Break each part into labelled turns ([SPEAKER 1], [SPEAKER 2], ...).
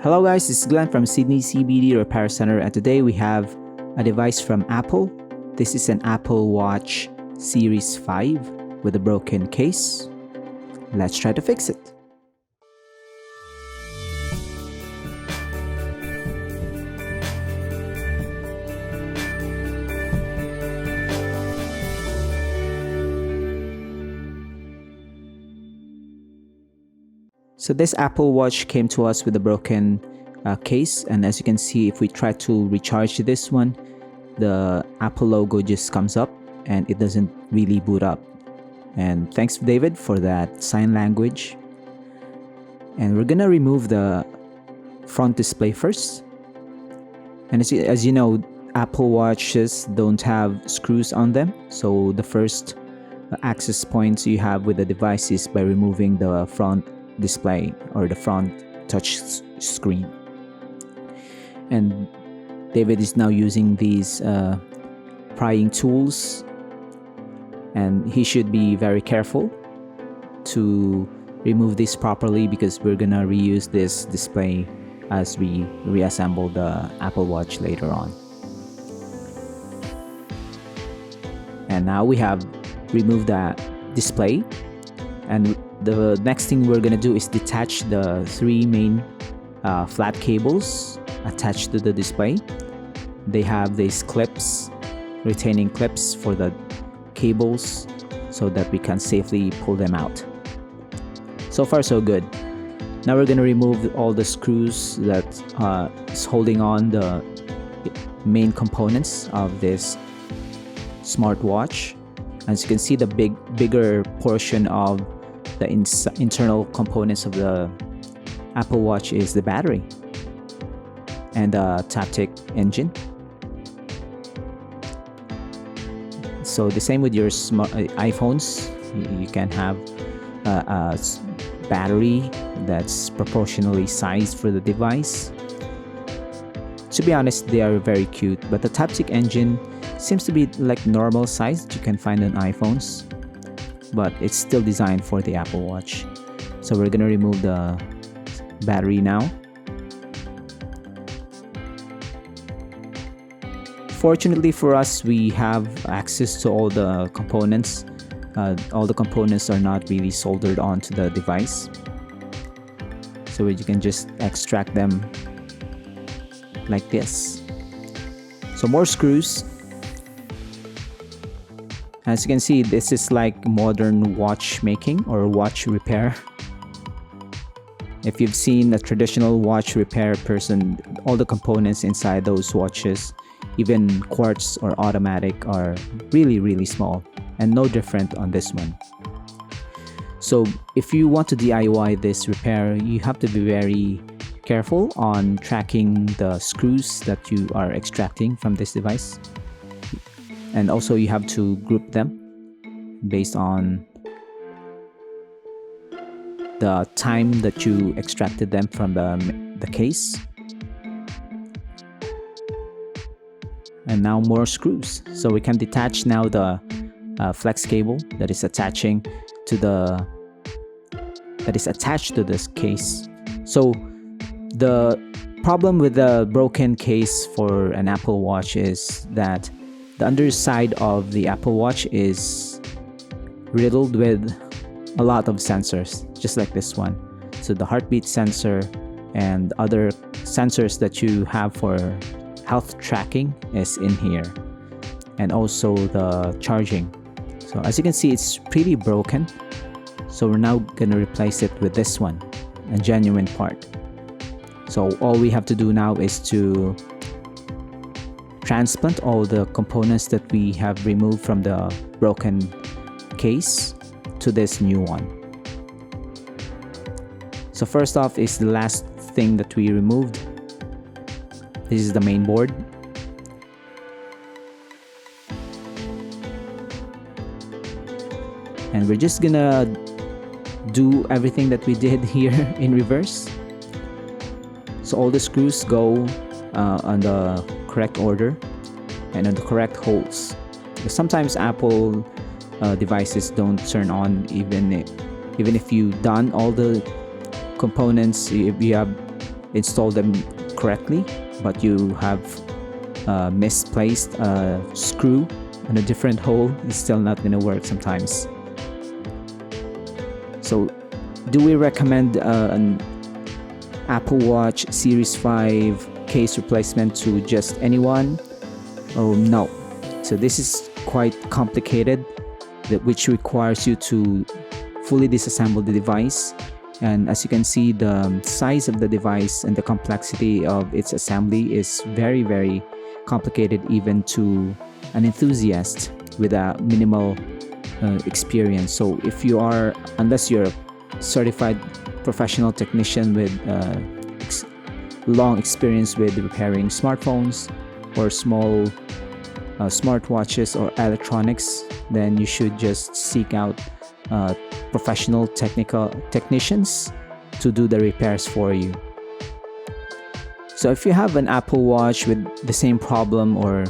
[SPEAKER 1] Hello guys, this is Glenn from Sydney CBD Repair Center, and today we have a device from Apple. This is an Apple Watch Series 5 with a broken case. Let's try to fix it. So this Apple Watch came to us with a broken case, and as you can see, if we try to recharge this one, the Apple logo just comes up and it doesn't really boot up. And thanks David for that sign language. And we're gonna remove the front display first. And as you know, Apple Watches don't have screws on them, so the first access points you have with the device is by removing the front display or the front touch screen. And David is now using these prying tools, and he should be very careful to remove this properly because we're gonna reuse this display as we reassemble the Apple Watch later on. And now we have removed that display, and the next thing we're gonna do is detach the three main flat cables attached to the display. They have these clips, retaining clips for the cables so that we can safely pull them out. So far so good. Now we're gonna remove all the screws that is holding on the main components of this smartwatch. As you can see, the bigger portion of the internal components of the Apple Watch is the battery and the Taptic engine. So the same with your iPhones, you can have a battery that's proportionally sized for the device. To be honest, they are very cute, but the Taptic engine seems to be like normal size that you can find on iPhones, but it's still designed for the Apple Watch. So we're gonna remove the battery now. Fortunately for us, we have access to all the components. All the components are not really soldered onto the device, so you can just extract them like this. So more screws. As you can see, this is like modern watchmaking or watch repair. If you've seen a traditional watch repair person, all the components inside those watches, even quartz or automatic, are really small, and no different on this one. So if you want to DIY this repair, you have to be very careful on tracking the screws that you are extracting from this device. And also you have to group them based on the time that you extracted them from the case. And now more screws. So we can detach now the flex cable that is attached to this case. So the problem with the broken case for an Apple Watch is that the underside of the Apple Watch is riddled with a lot of sensors, just like this one. So the heartbeat sensor and other sensors that you have for health tracking is in here, and also the charging. So as you can see, it's pretty broken. So we're now gonna replace it with this one, a genuine part. So all we have to do now is to transplant all the components that we have removed from the broken case to this new one. So first off is the last thing that we removed. This is the main board. And we're just gonna do everything that we did here in reverse. So all the screws go on the correct order and on the correct holes. Because sometimes Apple devices don't turn on even if you've done all the components. If you have installed them correctly, but you have misplaced a screw in a different hole, it's still not going to work sometimes. So do we recommend an Apple Watch Series 5 case replacement to just anyone? Oh no. So this is quite complicated, which requires you to fully disassemble the device. And as you can see, the size of the device and the complexity of its assembly is very, very complicated even to an enthusiast with a minimal experience. So if you are, unless you're a certified professional technician with long experience with repairing smartphones or small smartwatches or electronics, then you should just seek out professional technicians to do the repairs for you. So if you have an Apple Watch with the same problem, or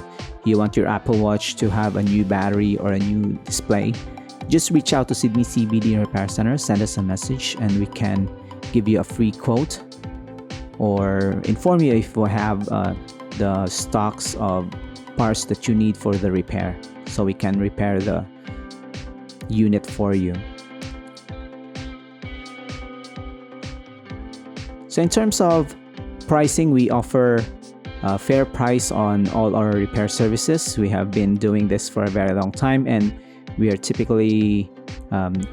[SPEAKER 1] you want your Apple Watch to have a new battery or a new display, just reach out to Sydney CBD Repair Center, send us a message, and we can give you a free quote or inform you if we have the stocks of parts that you need for the repair, so we can repair the unit for you. So in terms of pricing, we offer a fair price on all our repair services. We have been doing this for a very long time, and we are typically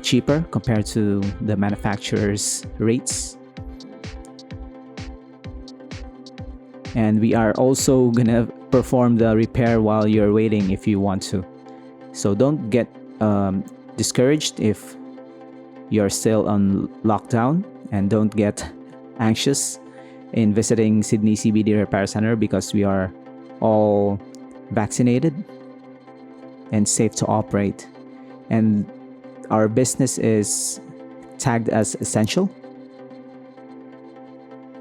[SPEAKER 1] cheaper compared to the manufacturer's rates. And we are also gonna perform the repair while you're waiting if you want to. So don't get discouraged if you're still on lockdown, and don't get anxious in visiting Sydney CBD Repair Center, because we are all vaccinated and safe to operate, and our business is tagged as essential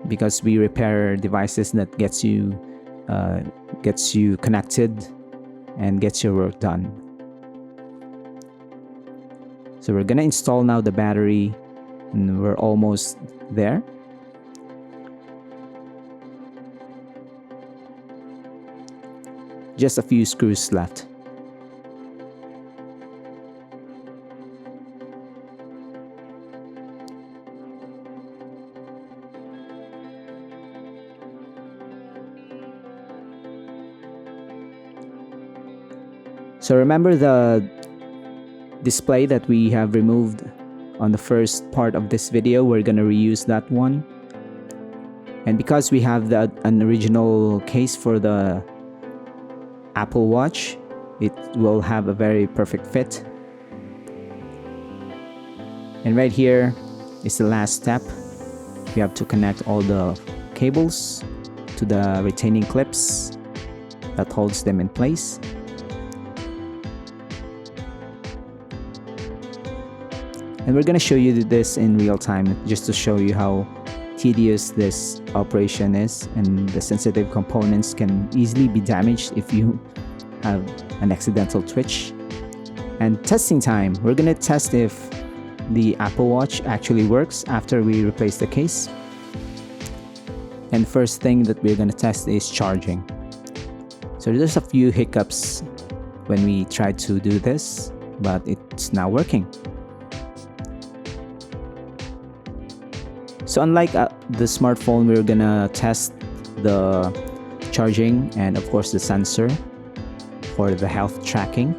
[SPEAKER 1] because we repair devices that gets you connected and gets your work done. So we're gonna install now the battery, and we're almost there. Just a few screws left. So remember the display that we have removed on the first part of this video? We're gonna reuse that one. And because we have an original case for the Apple Watch, it will have a very perfect fit. And right here is the last step. We have to connect all the cables to the retaining clips that holds them in place. And we're gonna show you this in real time, just to show you how tedious this operation is, and the sensitive components can easily be damaged if you have an accidental twitch. And testing time, we're gonna test if the Apple Watch actually works after we replace the case. And first thing that we're gonna test is charging. So there's a few hiccups when we try to do this, but it's now working. So unlike the smartphone, we're gonna test the charging and of course the sensor for the health tracking.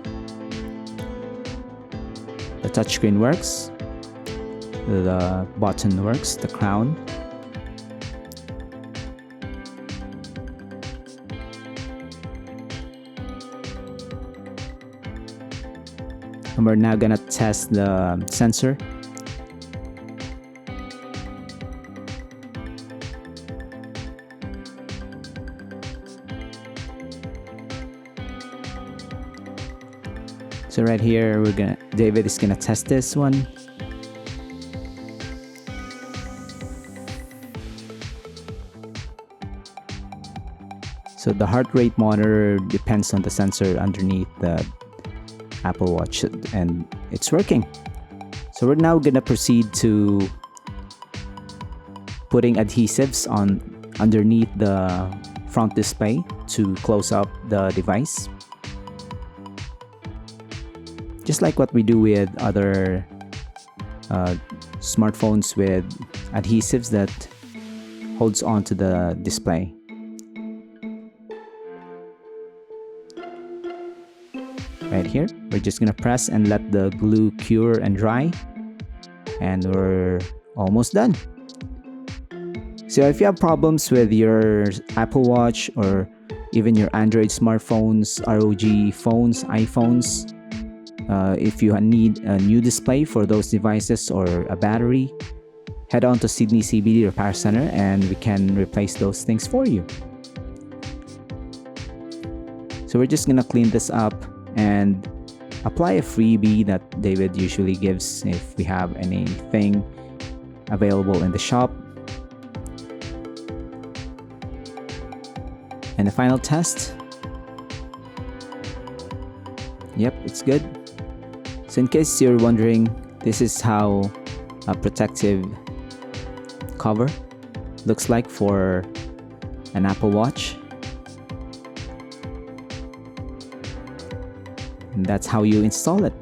[SPEAKER 1] The touchscreen works, the button works, the crown. And we're now gonna test the sensor. So right here, David is gonna test this one. So the heart rate monitor depends on the sensor underneath the Apple Watch, and it's working. So we're now gonna proceed to putting adhesives on underneath the front display to close up the device. Just like what we do with other smartphones with adhesives that holds on to the display. Right here, we're just gonna press and let the glue cure and dry, and we're almost done. So if you have problems with your Apple Watch or even your Android smartphones, ROG phones, iPhones, if you need a new display for those devices or a battery, head on to Sydney CBD Repair Center and we can replace those things for you. So we're just gonna clean this up and apply a freebie that David usually gives if we have anything available in the shop. And the final test. Yep, it's good. So in case you're wondering, this is how a protective cover looks like for an Apple Watch. And that's how you install it.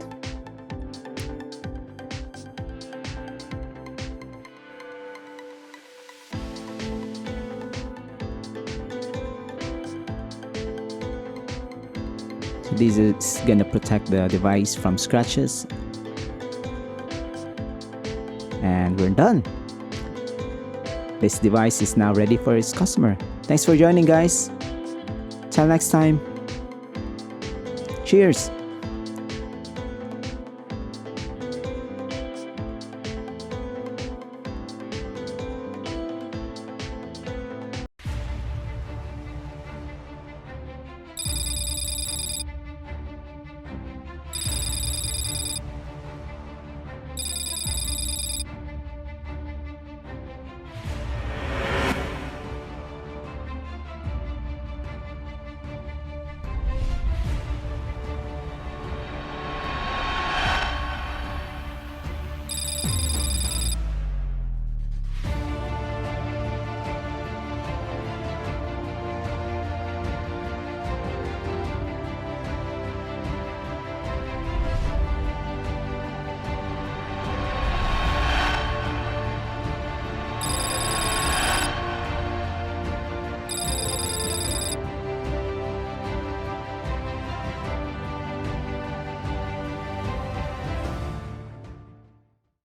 [SPEAKER 1] So this is gonna protect the device from scratches. And we're done. This device is now ready for its customer. Thanks for joining, guys. Till next time. Cheers.